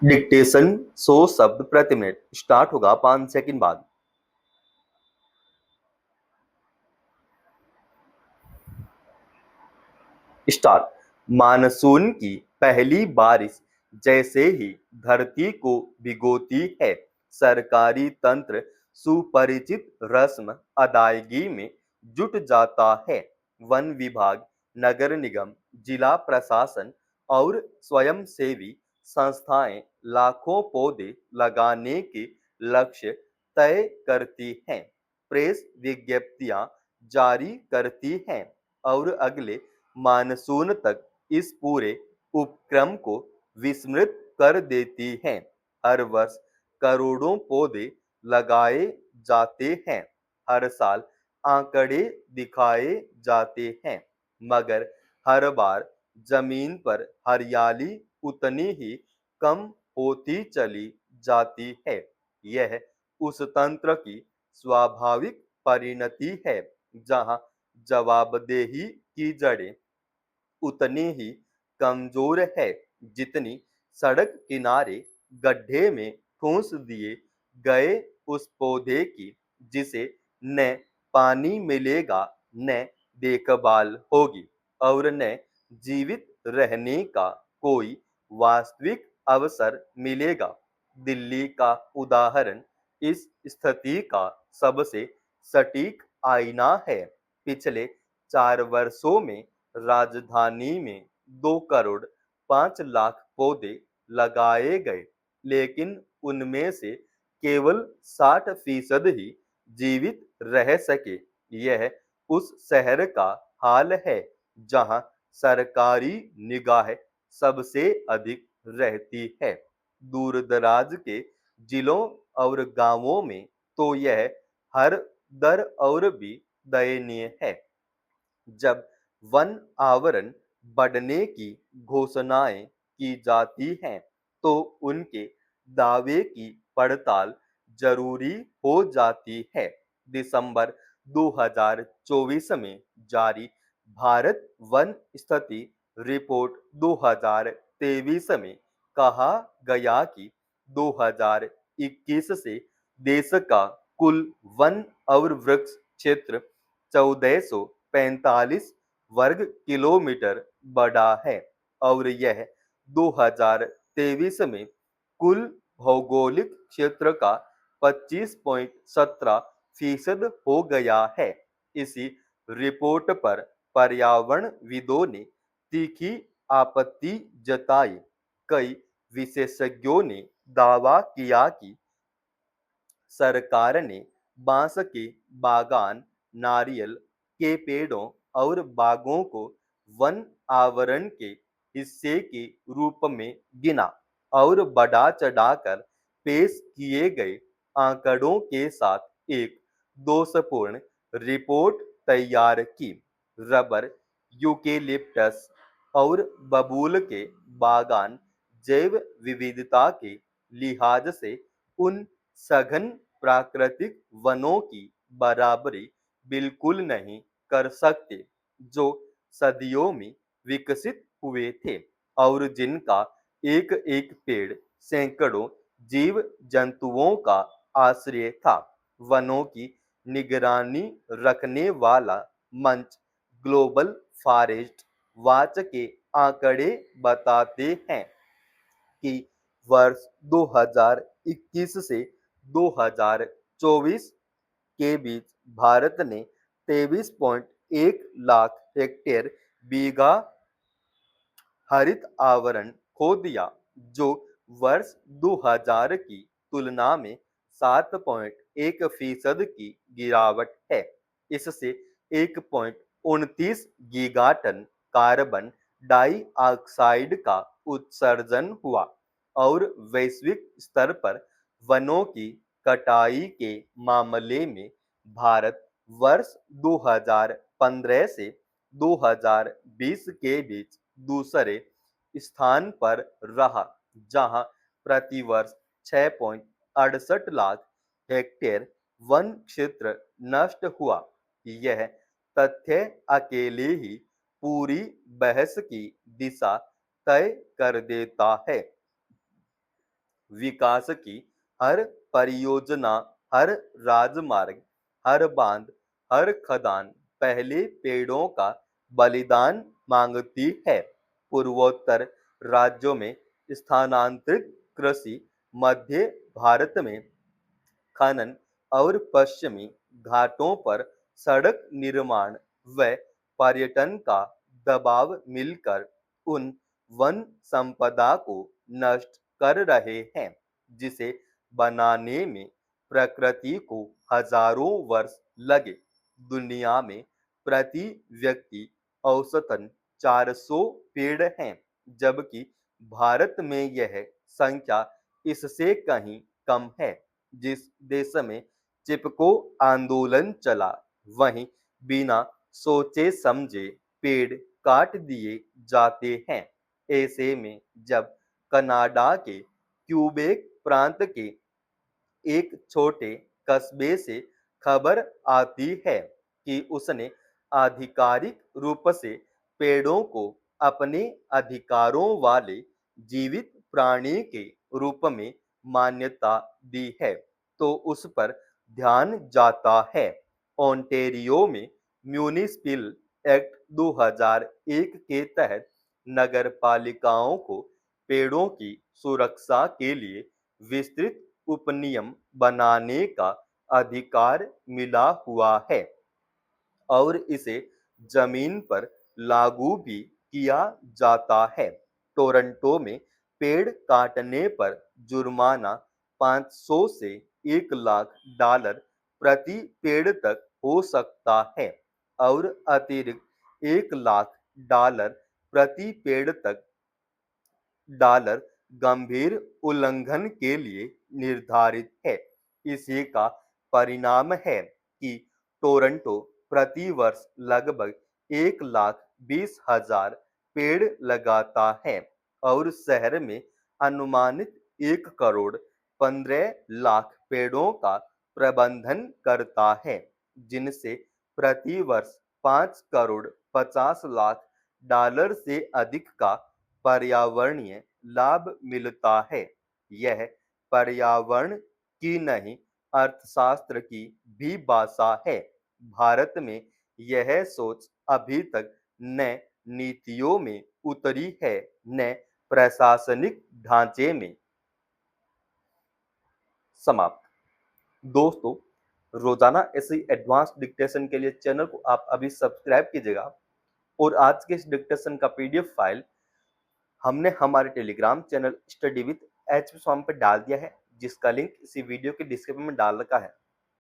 Dictation 100 शब्द प्रति minute start होगा 5 सेकंड बाद। स्टार्ट। मानसून की पहली बारिश जैसे ही धरती को भिगोती है, सरकारी तंत्र सुपरिचित रस्म अदायगी में जुट जाता है। वन विभाग, नगर निगम, जिला प्रशासन और स्वयंसेवी संस्थाएं लाखों पौधे लगाने के लक्ष्य तय करती हैं, प्रेस विज्ञप्तियां जारी करती हैं और अगले मानसून तक इस पूरे उपक्रम को विस्मृत कर देती हैं। हर वर्ष करोड़ों पौधे लगाए जाते हैं, हर साल आंकड़े दिखाए जाते हैं, मगर हर बार जमीन पर हरियाली उतनी ही कम होती चली जाती है। यह उस तंत्र की स्वाभाविक परिणति है जहां जवाबदेही की जड़ें उतनी ही कमजोर है जितनी सड़क किनारे गड्ढे में ठूंस दिए गए उस पौधे की, जिसे न पानी मिलेगा, न देखभाल होगी और न जीवित रहने का कोई वास्तविक अवसर मिलेगा। दिल्ली का उदाहरण इस स्थिति का सबसे सटीक आईना है। पिछले 4 वर्षों में राजधानी में 2 करोड़ 5 लाख पौधे लगाए गए, लेकिन उनमें से केवल 60% ही जीवित रह सके। यह उस शहर का हाल है जहां सरकारी निगाह सबसे अधिक रहती है। दूर दराज के जिलों और गांवों में तो यह हर दर और भी दयनीय है। जब वन आवरण बढ़ने की घोषणाएं की जाती हैं, तो उनके दावे की पड़ताल जरूरी हो जाती है। दिसंबर 2024 में जारी भारत वन स्थिति रिपोर्ट 2023 में कहा गया कि 2021 से देश का कुल वन और वृक्ष क्षेत्र 1445 वर्ग किलोमीटर बढ़ा है और यह 2023 में कुल भौगोलिक क्षेत्र का 25.17% हो गया है। इसी रिपोर्ट पर पर्यावरणविदों ने तीखी आपत्ति जताई। कई विशेषज्ञों ने दावा किया कि सरकार ने बांस के बागान, नारियल के पेड़ों और बागों को वन आवरण के हिस्से के रूप में गिना और बढ़ा चढ़ाकर पेश किए गए आंकड़ों के साथ एक दोषपूर्ण रिपोर्ट तैयार की। रबर, यूकेलिप्टस और बबूल के बागान जैव विविधता के लिहाज से उन सघन प्राकृतिक वनों की बराबरी बिल्कुल नहीं कर सकते जो सदियों में विकसित हुए थे और जिनका एक एक पेड़ सैकड़ों जीव जंतुओं का आश्रय था। वनों की निगरानी रखने वाला मंच ग्लोबल फॉरेस्ट वॉच के आंकड़े बताते हैं कि वर्ष 2021 से 2024 के बीच भारत ने 23.1 लाख हेक्टेयर बीघा हरित आवरण खो दिया, जो वर्ष 2000 की तुलना में 7.1% की गिरावट है। इससे 1.29 गीगाटन कार्बन डाइऑक्साइड का उत्सर्जन हुआ और वैश्विक स्तर पर वनों की कटाई के मामले में भारत वर्ष 2015 से 2020 के बीच दूसरे स्थान पर रहा, जहां प्रतिवर्ष 6.68 लाख हेक्टेयर वन क्षेत्र नष्ट हुआ। यह तथ्य अकेले ही पूरी बहस की दिशा तय कर देता है। विकास की हर परियोजना, हर राजमार्ग, हर बांध, हर खदान पहले पेड़ों का बलिदान मांगती है। पूर्वोत्तर राज्यों में स्थानांतरित कृषि, मध्य भारत में खनन और पश्चिमी घाटों पर सड़क निर्माण व पर्यटन का दबाव मिलकर उन वन संपदा को नष्ट कर रहे हैं जिसे बनाने में प्रकृति को हजारों वर्ष लगे। दुनिया में प्रति व्यक्ति औसतन 400 पेड़ हैं, जबकि भारत में यह संख्या इससे कहीं कम है। जिस देश में चिपको आंदोलन चला, वहीं बिना सोचे समझे पेड़ काट दिए जाते हैं। ऐसे में जब कनाडा के क्यूबेक प्रांत के एक छोटे कस्बे से खबर आती है कि उसने आधिकारिक रूप से पेड़ों को अपने अधिकारों वाले जीवित प्राणी के रूप में मान्यता दी है, तो उस पर ध्यान जाता है। ओंटेरियो में म्यूनिसिपल एक्ट 2001 के तहत नगर पालिकाओं को पेड़ों की सुरक्षा के लिए विस्तृत उपनियम बनाने का अधिकार मिला हुआ है और इसे जमीन पर लागू भी किया जाता है। टोरंटो में पेड़ काटने पर जुर्माना 500 से 1 लाख डॉलर प्रति पेड़ तक हो सकता है और अतिरिक्त 1 लाख डॉलर प्रति पेड़ तक डॉलर गंभीर उल्लंघन के लिए निर्धारित है। इसी का परिणाम है कि टोरंटो प्रति वर्ष लगभग 1,20,000 पेड़ लगाता है और शहर में अनुमानित 1,15,00,000 पेड़ों का प्रबंधन करता है, जिनसे प्रति वर्ष 5,50,00,000 डॉलर से अधिक का पर्यावरणीय लाभ मिलता है। यह पर्यावरण की नहीं, अर्थशास्त्र की भी भाषा है। भारत में यह सोच अभी तक न नीतियों में उतरी है, न प्रशासनिक ढांचे में। समाप्त। दोस्तों, रोजाना ऐसी एडवांस डिक्टेशन के लिए चैनल को आप अभी सब्सक्राइब कीजिएगा और आज के इस डिक्टेशन का पीडीएफ फाइल हमने हमारे Telegram channel study with H Swami पर डाल दिया है, जिसका लिंक इसी वीडियो के डिस्क्रिप्शन में डाल रखा है।